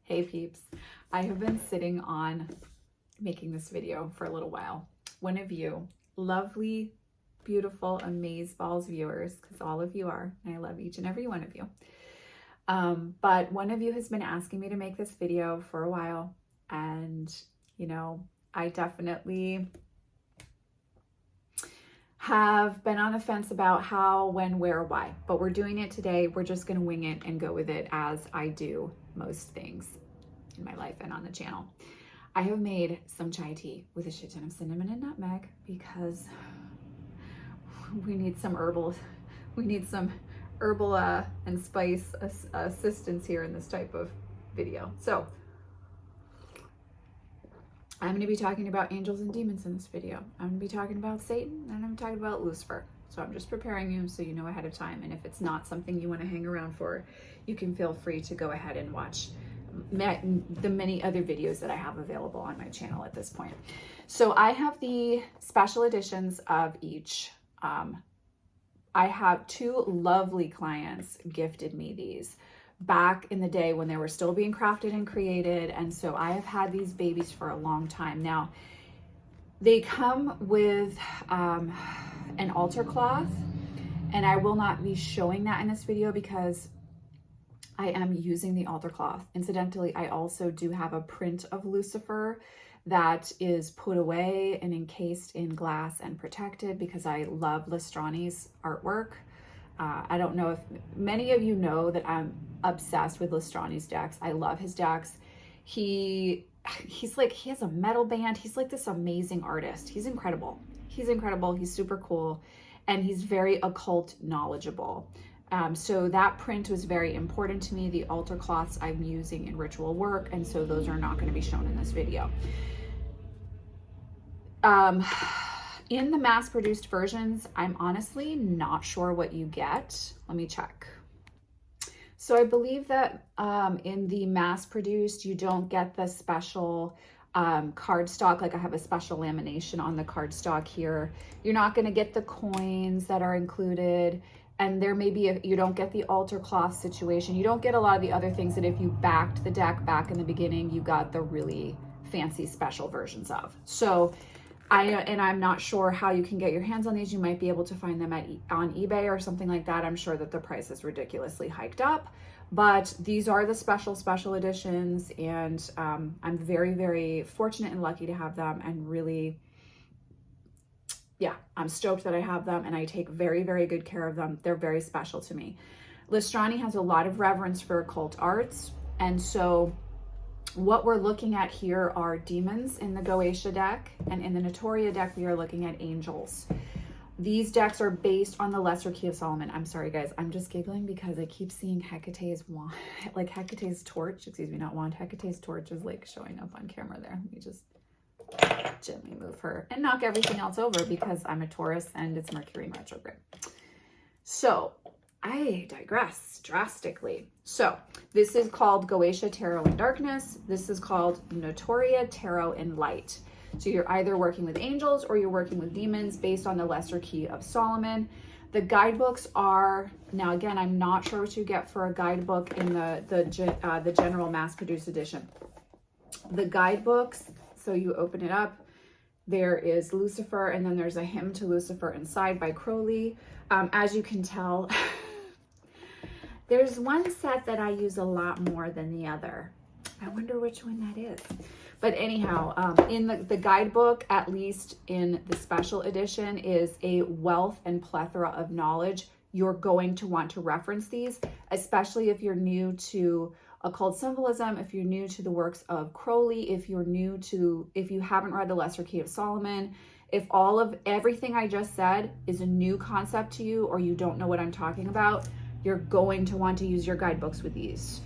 Hey peeps, I have been sitting on making this video for a little while. One of you lovely, beautiful, amazeballs viewers, because all of you are, and I love each and every one of you. But one of you has been asking me to make this video for a while, and you know, I definitely have been on the fence about how, when, where, why, but we're doing it today. We're just going to wing it and go with it as I do most things in my life and on the channel. I have made some chai tea with a shit ton of cinnamon and nutmeg because we need some herbal and spice assistance here in this type of video. So I'm going to be talking about angels and demons in this video. I'm going to be talking about Satan, and I'm going to be talking about Lucifer. So I'm just preparing you so you know ahead of time. And if it's not something you want to hang around for, you can feel free to go ahead and watch the many other videos that I have available on my channel at this point. So I have the special editions of each. I have two lovely clients gifted me these back in the day when they were still being crafted and created, and so I have had these babies for a long time now. They come with an altar cloth, and I will not be showing that in this video because I am using the altar cloth. Incidentally, I also do have a print of Lucifer that is put away and encased in glass and protected because I love Listrani's artwork. I don't know if many of you know that I'm obsessed with Listrani's decks. I love his decks. He has a metal band. He's like this amazing artist. He's incredible. He's incredible. He's super cool. And he's very occult knowledgeable. So that print was very important to me. The altar cloths I'm using in ritual work. And so those are not going to be shown in this video. In the mass-produced versions, I'm honestly not sure what you get. Let me check. So I believe that in the mass-produced, you don't get the special cardstock. Like I have a special lamination on the cardstock here. You're not going to get the coins that are included. And there may be, you don't get the altar cloth situation. You don't get a lot of the other things that if you backed the deck back in the beginning, you got the really fancy special versions of. So I'm not sure how you can get your hands on these. You might be able to find them on eBay or something like that. I'm sure that the price is ridiculously hiked up, but these are the special editions, and I'm very, very fortunate and lucky to have them, and really, yeah, I'm stoked that I have them, and I take very, very good care of them. They're very special to me. Listrani has a lot of reverence for occult arts, and so what we're looking at here are demons in the Goetia deck, and in the Notoria deck, we are looking at angels. These decks are based on the Lesser Key of Solomon. I'm sorry, guys. I'm just giggling because I keep seeing Hecate's wand, like Hecate's torch. Excuse me, not wand. Hecate's torch is like showing up on camera there. Let me just gently move her and knock everything else over because I'm a Taurus and it's Mercury in retrograde. So I digress drastically. So this is called Goetia Tarot in Darkness. This is called Notoria Tarot in Light. So you're either working with angels or you're working with demons based on the Lesser Key of Solomon. The guidebooks are, now again, I'm not sure what you get for a guidebook in the general mass-produced edition. The guidebooks, so you open it up, there is Lucifer, and then there's a hymn to Lucifer inside by Crowley. As you can tell, there's one set that I use a lot more than the other. I wonder which one that is. But anyhow, in the guidebook, at least in the special edition, is a wealth and plethora of knowledge. You're going to want to reference these, especially if you're new to occult symbolism, if you're new to the works of Crowley, if you haven't read the Lesser Key of Solomon, if everything I just said is a new concept to you, or you don't know what I'm talking about, you're going to want to use your guidebooks with these.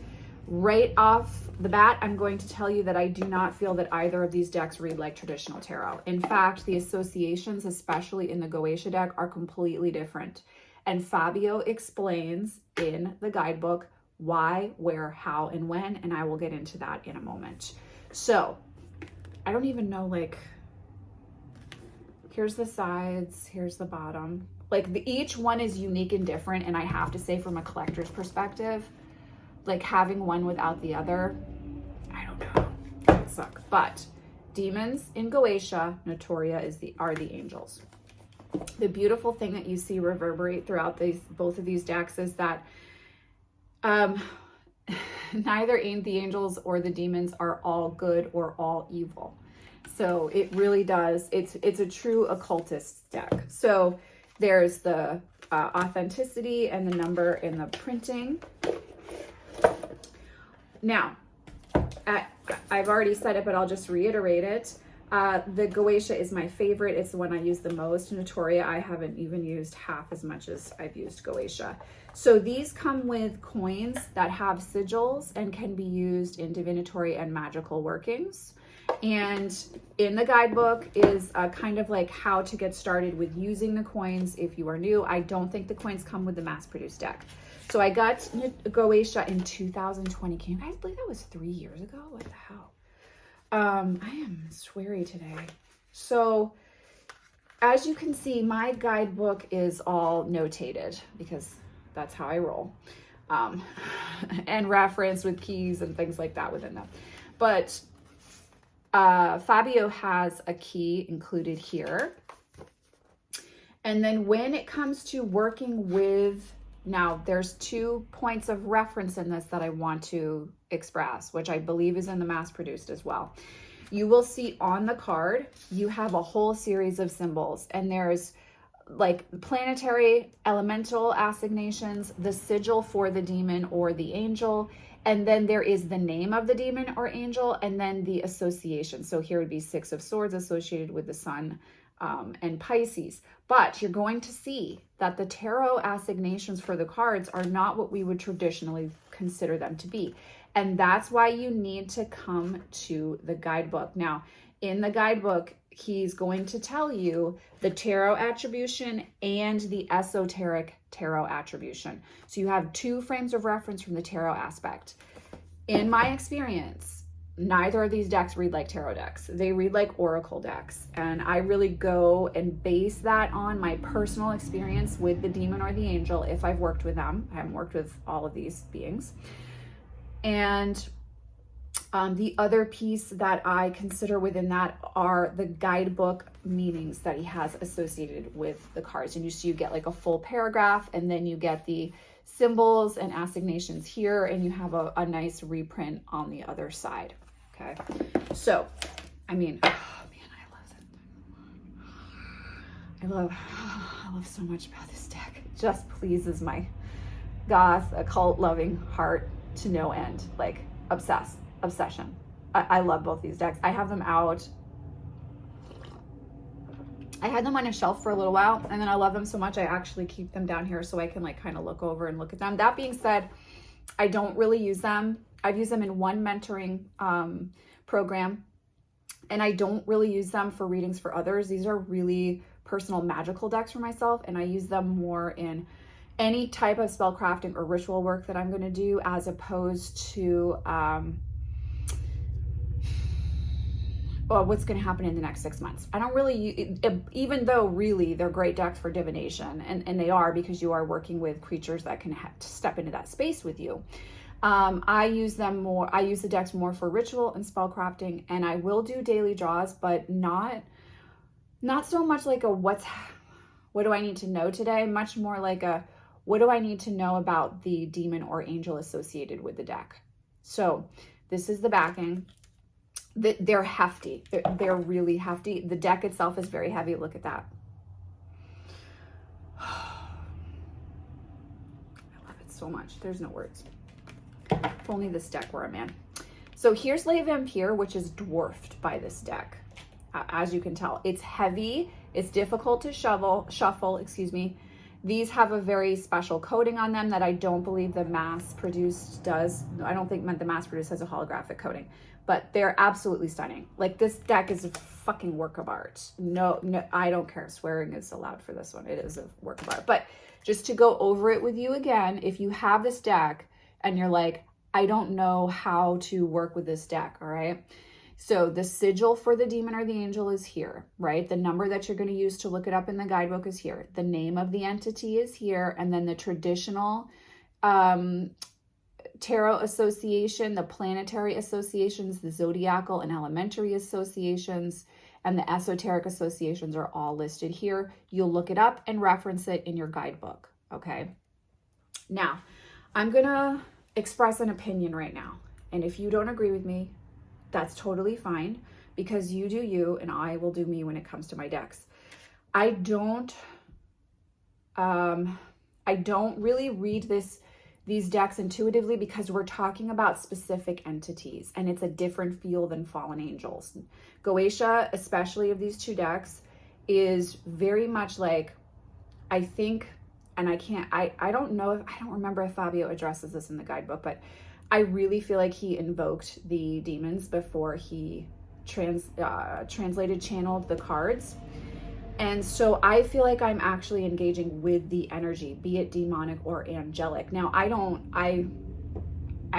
Right off the bat, I'm going to tell you that I do not feel that either of these decks read like traditional tarot. In fact, the associations, especially in the Goetia deck, are completely different. And Fabio explains in the guidebook why, where, how, and when, and I will get into that in a moment. So I don't even know, like, here's the sides, here's the bottom. Like each one is unique and different, and I have to say from a collector's perspective, like having one without the other suck. But demons in Goetia, Notoria are the angels. The beautiful thing that you see reverberate throughout both of these decks is that neither the angels or the demons are all good or all evil. So it really does, it's a true occultist deck. So there's the authenticity and the number in the printing. Now, I've already said it, but I'll just reiterate it. The Goetia is my favorite. It's the one I use the most. Notoria, I haven't even used half as much as I've used Goetia. So these come with coins that have sigils and can be used in divinatory and magical workings. And in the guidebook is kind of like how to get started with using the coins if you are new. I don't think the coins come with the mass-produced deck. So I got Goetia in 2020. Can you guys believe that was 3 years ago? What the hell? I am sweary today. So as you can see, my guidebook is all notated because that's how I roll. And referenced with keys and things like that within them. But Fabio has a key included here. And then when it comes to working with, now there's 2 points of reference in this that I want to express, which I believe is in the mass produced as well. You will see on the card, you have a whole series of symbols, and there's like planetary elemental assignations, the sigil for the demon or the angel, and then there is the name of the demon or angel, and then the association. So here would be 6 of Swords associated with the sun and Pisces. But you're going to see that the tarot assignations for the cards are not what we would traditionally consider them to be. And that's why you need to come to the guidebook. Now, in the guidebook, he's going to tell you the tarot attribution and the esoteric tarot attribution. So you have 2 frames of reference from the tarot aspect. In my experience, neither of these decks read like tarot decks. They read like oracle decks. And I really go and base that on my personal experience with the demon or the angel if I've worked with them. I haven't worked with all of these beings. And the other piece that I consider within that are the guidebook meanings that he has associated with the cards. And you get like a full paragraph, and then you get the symbols and assignations here, and you have a nice reprint on the other side. Okay. So, I mean, oh man, I love so much about this deck. It just pleases my goth, occult loving heart to no end. Like, obsession. I love both these decks. I have them out. I had them on a shelf for a little while, and then I love them so much I actually keep them down here so I can like kind of look over and look at them. That being said, I don't really use them. I've used them in one mentoring program, and I don't really use them for readings for others. These are really personal magical decks for myself, and I use them more in any type of spell crafting or ritual work that I'm going to do, as opposed to what's going to happen in the next 6 months. I don't really, even though really they're great decks for divination, and they are, because you are working with creatures that can step into that space with you. I use them more, I use the decks more for ritual and spell crafting, and I will do daily draws, but not so much like a what do I need to know today, much more like a what do I need to know about the demon or angel associated with the deck. So this is the backing. They're hefty. They're really hefty. The deck itself is very heavy. Look at that. I love it so much. There's no words. If only this deck were a man. So here's Les Vampires, which is dwarfed by this deck. As you can tell, it's heavy. It's difficult to shuffle, excuse me. These have a very special coating on them that I don't believe the mass-produced does. I don't think the mass-produced has a holographic coating, but they're absolutely stunning. Like, this deck is a fucking work of art. No, I don't care. Swearing is allowed for this one. It is a work of art. But just to go over it with you again, if you have this deck and you're like, I don't know how to work with this deck, all right? So the sigil for the demon or the angel is here, right? The number that you're going to use to look it up in the guidebook is here. The name of the entity is here. And then the traditional tarot association, the planetary associations, the zodiacal and elementary associations, and the esoteric associations are all listed here. You'll look it up and reference it in your guidebook, okay? Now, I'm gonna express an opinion right now. And if you don't agree with me, that's totally fine, because you do you and I will do me when it comes to my decks. I don't really read these decks intuitively, because we're talking about specific entities and it's a different feel than fallen angels. Goetia, especially of these two decks, is very much like, I think, and I don't remember if Fabio addresses this in the guidebook, but I really feel like he invoked the demons before he channeled the cards. And so I feel like I'm actually engaging with the energy, be it demonic or angelic. Now, I'd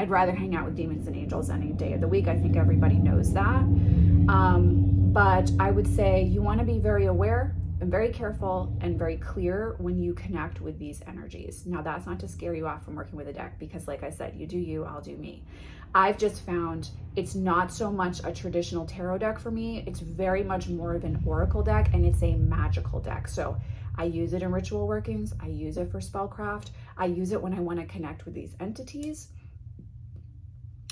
rather hang out with demons and angels any day of the week. I think everybody knows that. But I would say you want to be very aware and very careful and very clear when you connect with these energies. Now, that's not to scare you off from working with a deck, because like I said, you do you, I'll do me. I've just found it's not so much a traditional tarot deck for me. It's very much more of an oracle deck, and it's a magical deck. So I use it in ritual workings. I use it for spellcraft. I use it when I want to connect with these entities.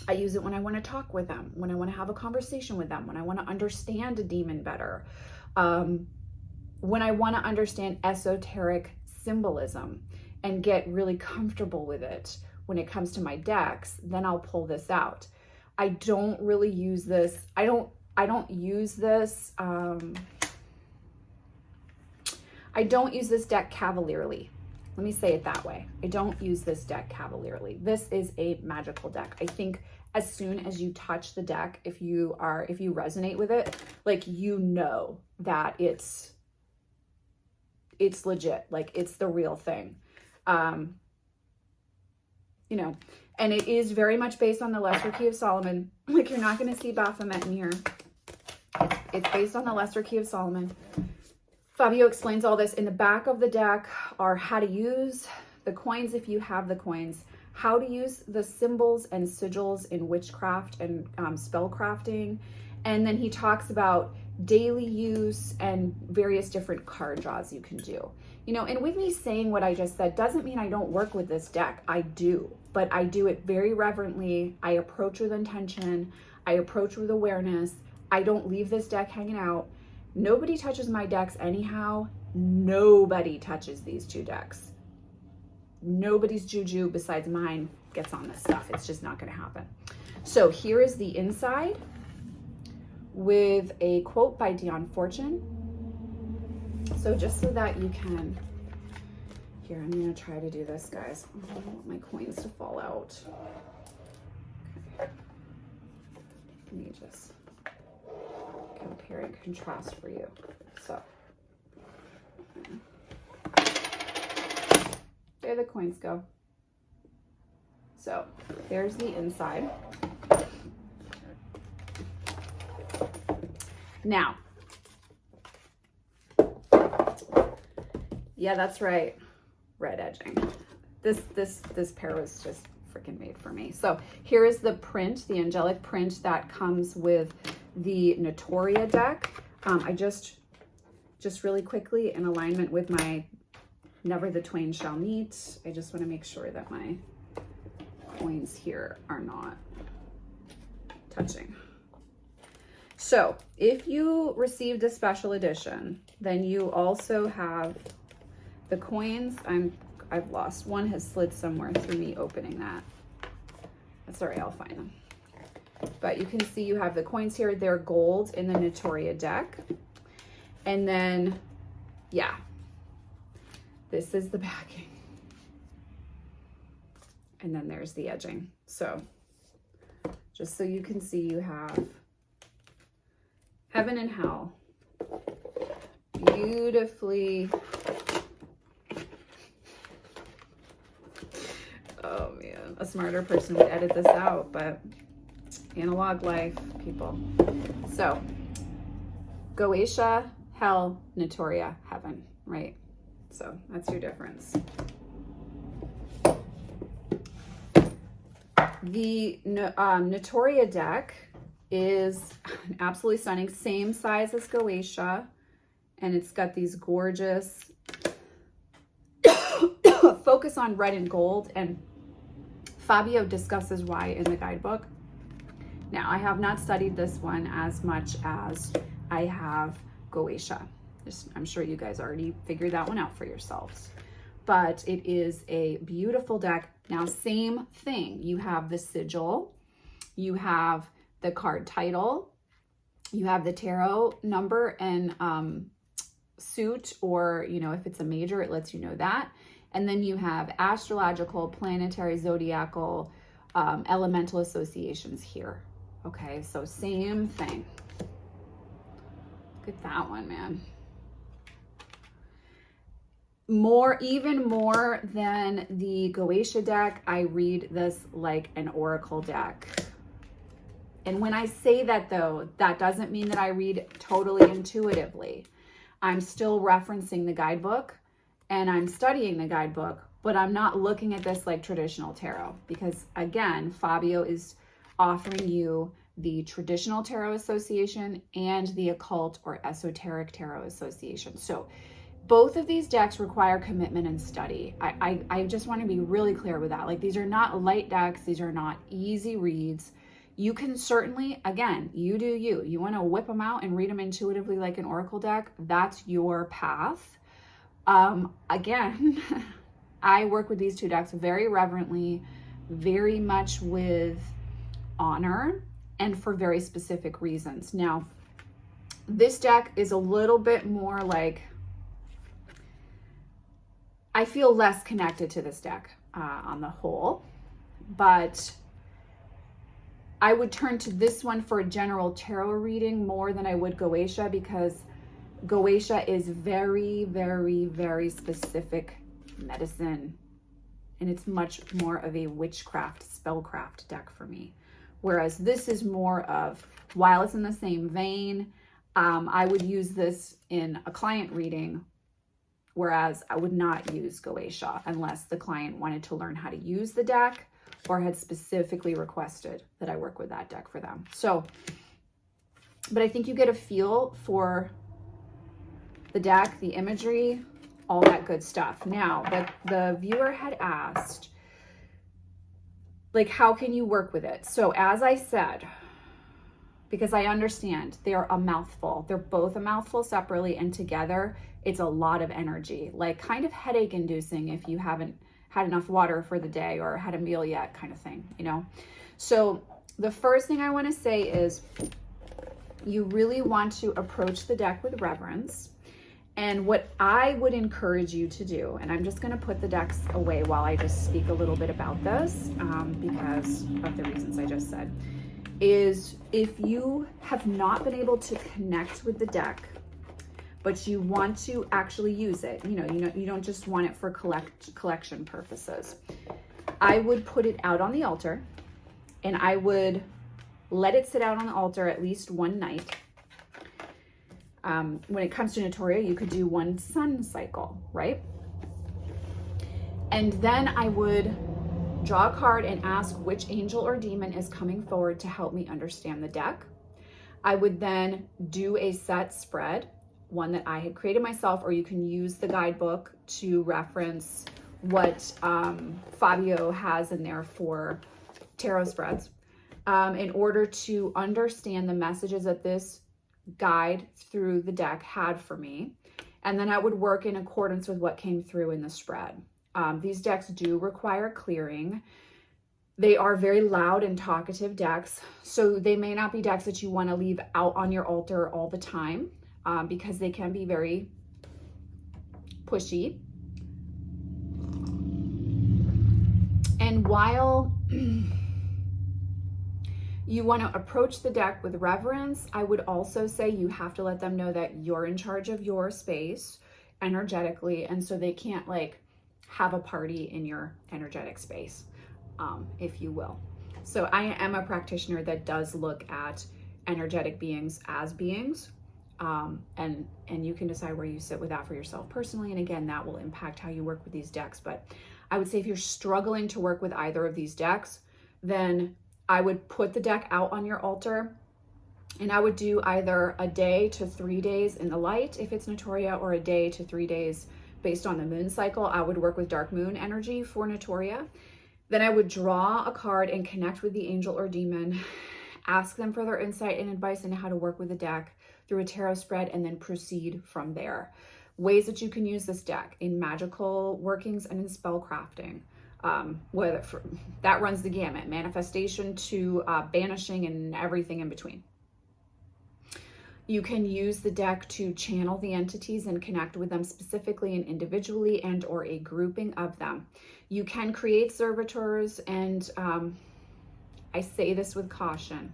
I use it when I want to talk with them, when I want to have a conversation with them, when I want to understand a demon better. When I want to understand esoteric symbolism and get really comfortable with it when it comes to my decks, then I'll pull this out. I don't really use this. I don't use this. I don't use this deck cavalierly. Let me say it that way. I don't use this deck cavalierly. This is a magical deck. I think as soon as you touch the deck, if you resonate with it, like, you know that it's legit, like it's the real thing. You know, and it is very much based on the Lesser Key of Solomon. Like, you're not going to see Baphomet in here. It's based on the Lesser Key of Solomon. Fabio explains all this. In the back of the deck are how to use the coins if you have the coins, how to use the symbols and sigils in witchcraft and spell crafting. And then he talks about daily use and various different card draws you can do. You know, and with me saying what I just said doesn't mean I don't work with this deck. I do, but I do it very reverently. I approach with intention. I approach with awareness. I don't leave this deck hanging out. Nobody touches my decks anyhow. Nobody touches these two decks. Nobody's juju besides mine gets on this stuff. It's just not going to happen. So here is the inside with a quote by Dion Fortune. So just so that you can, here, I'm going to try to do this, guys. I don't want my coins to fall out. Okay. Let me just compare and contrast for you. So there the coins go. So there's the inside. Now, yeah, that's right. Red edging. This pair was just freaking made for me. So here is the print, the angelic print that comes with the Notoria deck. I just really quickly, in alignment with my Never the Twain Shall Meet, I just want to make sure that my coins here are not touching. So if you received a special edition, then you also have the coins. I've lost one, has slid somewhere through me opening that. That's all right, I'll find them. But you can see you have the coins here. They're gold in the Notoria deck. And then, yeah, this is the backing. And then there's the edging. So just so you can see, you have heaven and hell beautifully. Oh man, a smarter person would edit this out, but analog life, people. So Goetia, hell, Notoria, heaven, right? So that's your difference. The Notoria deck is absolutely stunning. Same size as Goetia. And it's got these gorgeous focus on red and gold. And Fabio discusses why in the guidebook. Now, I have not studied this one as much as I have Goetia. I'm sure you guys already figured that one out for yourselves. But it is a beautiful deck. Now, same thing. You have the sigil. You have the card title. You have the tarot number and suit, or, you know, if it's a major, it lets you know that. And then you have astrological, planetary, zodiacal, elemental associations here. Okay, so same thing. Look at that one, man. Even more than the Goetia deck, I read this like an oracle deck. And when I say that, though, that doesn't mean that I read totally intuitively. I'm still referencing the guidebook and I'm studying the guidebook, but I'm not looking at this like traditional tarot, because again, Fabio is offering you the traditional tarot association and the occult or esoteric tarot association. So both of these decks require commitment and study. I just want to be really clear with that. Like, these are not light decks. These are not easy reads. You can certainly, again, you do you. You want to whip them out and read them intuitively like an oracle deck. That's your path. Again, I work with these two decks very reverently, very much with honor, and for very specific reasons. Now, this deck is a little bit more like, I feel less connected to this deck on the whole, but I would turn to this one for a general tarot reading more than I would Goetia, because Goetia is very, very, very specific medicine, and it's much more of a witchcraft, spellcraft deck for me. Whereas this is more of, while it's in the same vein, I would use this in a client reading, whereas I would not use Goetia unless the client wanted to learn how to use the deck or had specifically requested that I work with that deck for them. So, but I think you get a feel for the deck, the imagery, all that good stuff. Now, the viewer had asked, like, how can you work with it? So as I said, because I understand they're a mouthful. They're both a mouthful separately, and together it's a lot of energy, like kind of headache inducing if you haven't had enough water for the day or had a meal yet, kind of thing, you know? So the first thing I want to say is you really want to approach the deck with reverence. And what I would encourage you to do, and I'm just going to put the decks away while I just speak a little bit about this, because of the reasons I just said, is if you have not been able to connect with the deck, but you want to actually use it, you don't just want it for collection purposes, I would put it out on the altar, and I would let it sit out on the altar at least one night. When it comes to Notoria, you could do one sun cycle, right? And then I would draw a card and ask which angel or demon is coming forward to help me understand the deck. I would then do a set spread, one that I had created myself, or you can use the guidebook to reference what Fabio has in there for tarot spreads, in order to understand the messages that this guide through the deck had for me. And then I would work in accordance with what came through in the spread. These decks do require clearing. They are very loud and talkative decks, so they may not be decks that you want to leave out on your altar all the time, because they can be very pushy. And while you want to approach the deck with reverence, I would also say you have to let them know that you're in charge of your space energetically, and so they can't like have a party in your energetic space, if you will. So I am a practitioner that does look at energetic beings as beings, and you can decide where you sit with that for yourself personally, and again, that will impact how you work with these decks. But I would say if you're struggling to work with either of these decks, then I would put the deck out on your altar, and I would do either a day to 3 days in the light if it's Notoria, or a day to 3 days based on the moon cycle. I would work with dark moon energy for Notoria. Then I would draw a card and connect with the angel or demon, ask them for their insight and advice on how to work with the deck through a tarot spread, and then proceed from there. Ways that you can use this deck in magical workings and in spell crafting. That runs the gamut, manifestation to banishing and everything in between. You can use the deck to channel the entities and connect with them specifically and individually, and or a grouping of them. You can create servitors, and I say this with caution.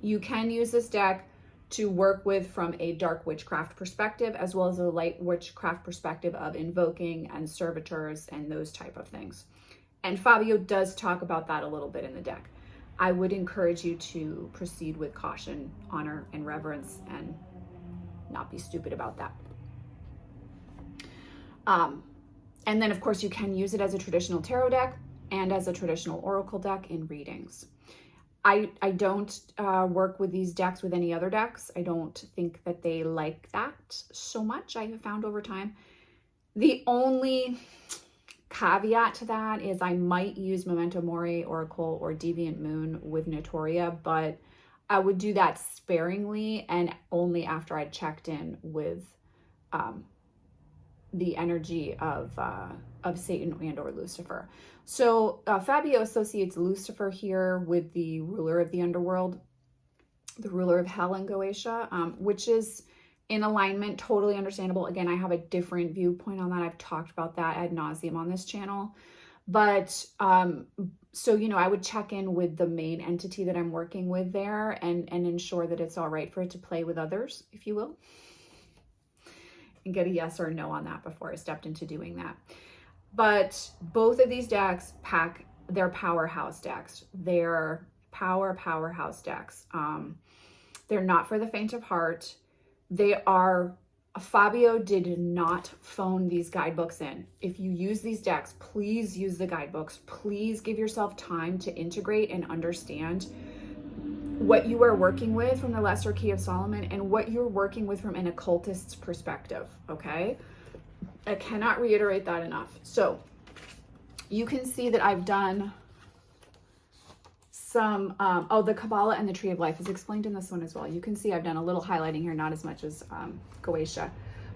You can use this deck to work with from a dark witchcraft perspective, as well as a light witchcraft perspective of invoking and servitors and those type of things. And Fabio does talk about that a little bit in the deck. I would encourage you to proceed with caution, honor, and reverence, and not be stupid about that. And then, of course, you can use it as a traditional tarot deck and as a traditional oracle deck in readings. I don't work with these decks with any other decks. I don't think that they like that so much, I have found over time. The only caveat to that is I might use Memento Mori, Oracle, or Deviant Moon with Notoria, but I would do that sparingly and only after I checked in with the energy of Satan and or Lucifer. So Fabio associates Lucifer here with the ruler of the underworld, the ruler of hell in Goetia, which is in alignment, totally understandable. Again, I have a different viewpoint on that. I've talked about that ad nauseum on this channel. But so, you know, I would check in with the main entity that I'm working with there and ensure that it's all right for it to play with others, if you will, and get a yes or no on that before I stepped into doing that. But both of these decks they're powerhouse decks. They're powerhouse decks. They're not for the faint of heart. Fabio did not phone these guidebooks in. If you use these decks, please use the guidebooks. Please give yourself time to integrate and understand what you are working with from the Lesser Key of Solomon and what you're working with from an occultist's perspective, okay? I cannot reiterate that enough. So you can see that I've done some, the Kabbalah and the Tree of Life is explained in this one as well. You can see I've done a little highlighting here, not as much as Goetia,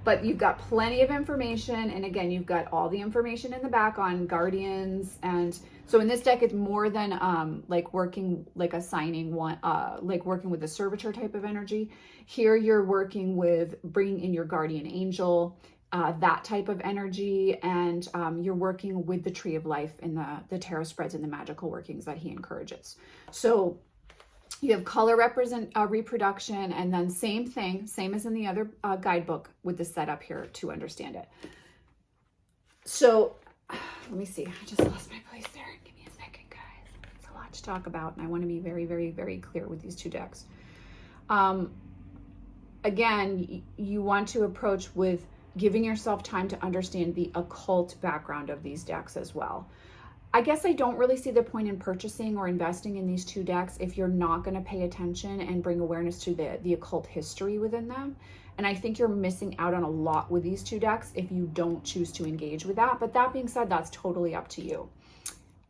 but you've got plenty of information. And again, you've got all the information in the back on guardians. And so in this deck, it's more than like working, like assigning one, like working with a servitor type of energy. Here you're working with bringing in your guardian angel, that type of energy, and you're working with the Tree of Life in the tarot spreads and the magical workings that he encourages. So you have color reproduction, and then same thing, same as in the other guidebook with the setup here to understand it. So let me see, I just lost my place there. Give me a second, guys. It's a lot to talk about, and I want to be very, very, very clear with these two decks. Again, you want to approach with giving yourself time to understand the occult background of these decks as well. I guess I don't really see the point in purchasing or investing in these two decks if you're not going to pay attention and bring awareness to the occult history within them. And I think you're missing out on a lot with these two decks if you don't choose to engage with that. But that being said, that's totally up to you.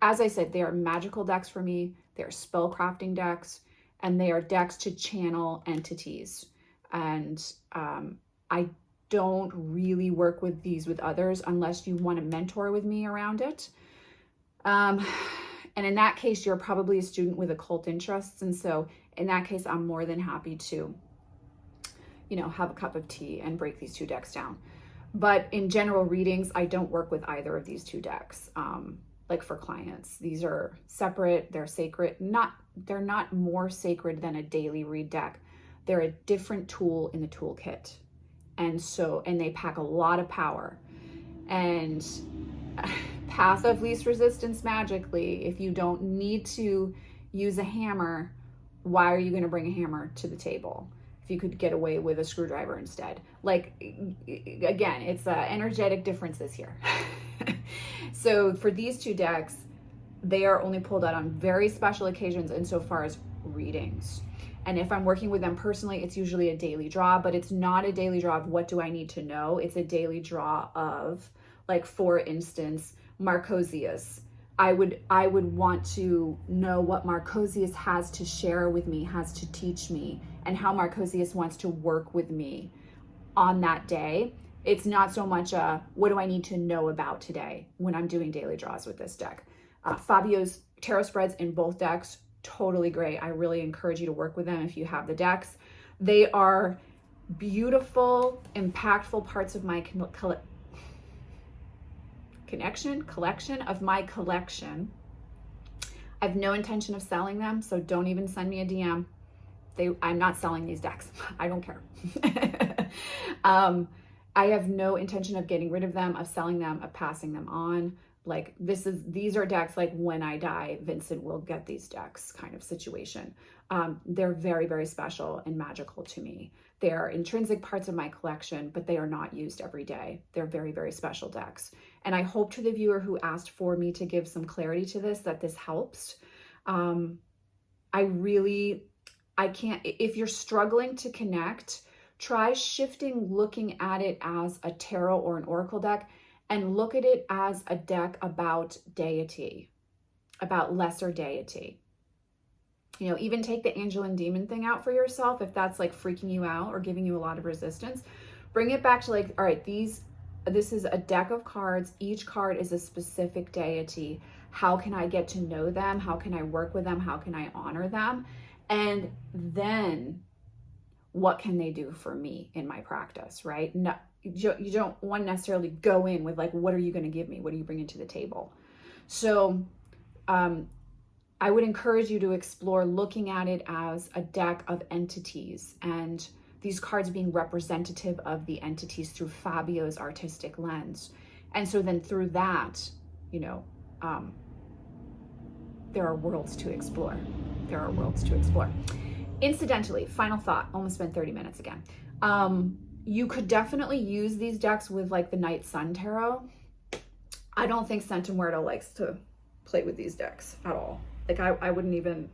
As I said, they are magical decks for me. They're spell crafting decks, and they are decks to channel entities. And I don't really work with these with others unless you want to mentor with me around it. And in that case, you're probably a student with occult interests. And so in that case, I'm more than happy to, you know, have a cup of tea and break these two decks down. But in general readings, I don't work with either of these two decks. Like for clients, these are separate, they're sacred. They're not more sacred than a daily read deck. They're a different tool in the toolkit. And they pack a lot of power. And path of least resistance magically, if you don't need to use a hammer, why are you going to bring a hammer to the table if you could get away with a screwdriver instead? Like, again, it's energetic differences here. So for these two decks, They are only pulled out on very special occasions insofar as readings. And if I'm working with them personally, it's usually a daily draw, but it's not a daily draw of what do I need to know. It's a daily draw of, like, for instance, Marcosius. I would want to know what Marcosius has to share with me, has to teach me, and how Marcosius wants to work with me on that day. It's not so much what do I need to know about today when I'm doing daily draws with this deck. Fabio's tarot spreads in both decks, totally great. I really encourage you to work with them if you have the decks. They are beautiful, impactful parts of my collection of my collection. I have no intention of selling them, so don't even send me a DM. I'm not selling these decks. I don't care. I have no intention of getting rid of them, of selling them, of passing them on. Like, these are decks like when I die, Vincent will get these decks kind of situation. They're very, very special and magical to me. They are intrinsic parts of my collection, but they are not used every day. They're very, very special decks. And I hope to the viewer who asked for me to give some clarity to this, that this helps. If you're struggling to connect, try shifting, looking at it as a tarot or an oracle deck, and look at it as a deck about deity, about lesser deity. You know, even take the angel and demon thing out for yourself if that's like freaking you out or giving you a lot of resistance. Bring it back to like, all right, this is a deck of cards. Each card is a specific deity. How can I get to know them? How can I work with them? How can I honor them? And then what can they do for me in my practice, right? No, you don't want to necessarily go in with like, what are you going to give me? What are you bringing to the table? So I would encourage you to explore looking at it as a deck of entities, and these cards being representative of the entities through Fabio's artistic lens. And so then through that, you know, there are worlds to explore. There are worlds to explore. Incidentally, final thought, almost spent 30 minutes again. You could definitely use these decks with like the Night Sun Tarot. I don't think Santa Muerto likes to play with these decks at all. Like I wouldn't even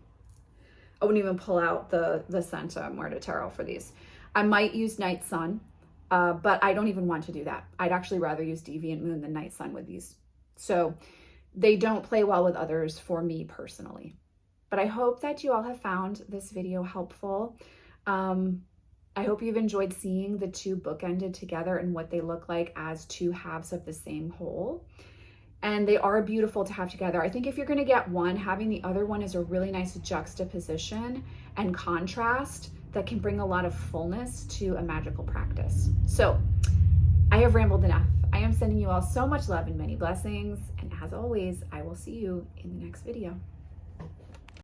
pull out the Santa Muerto Tarot for these. I might use Night Sun, but I don't even want to do that. I'd actually rather use Deviant Moon than Night Sun with these. So they don't play well with others for me personally. But I hope that you all have found this video helpful. I hope you've enjoyed seeing the two bookended together and what they look like as two halves of the same whole. And they are beautiful to have together. I think if you're going to get one, having the other one is a really nice juxtaposition and contrast that can bring a lot of fullness to a magical practice. So I have rambled enough. I am sending you all so much love and many blessings. And as always, I will see you in the next video.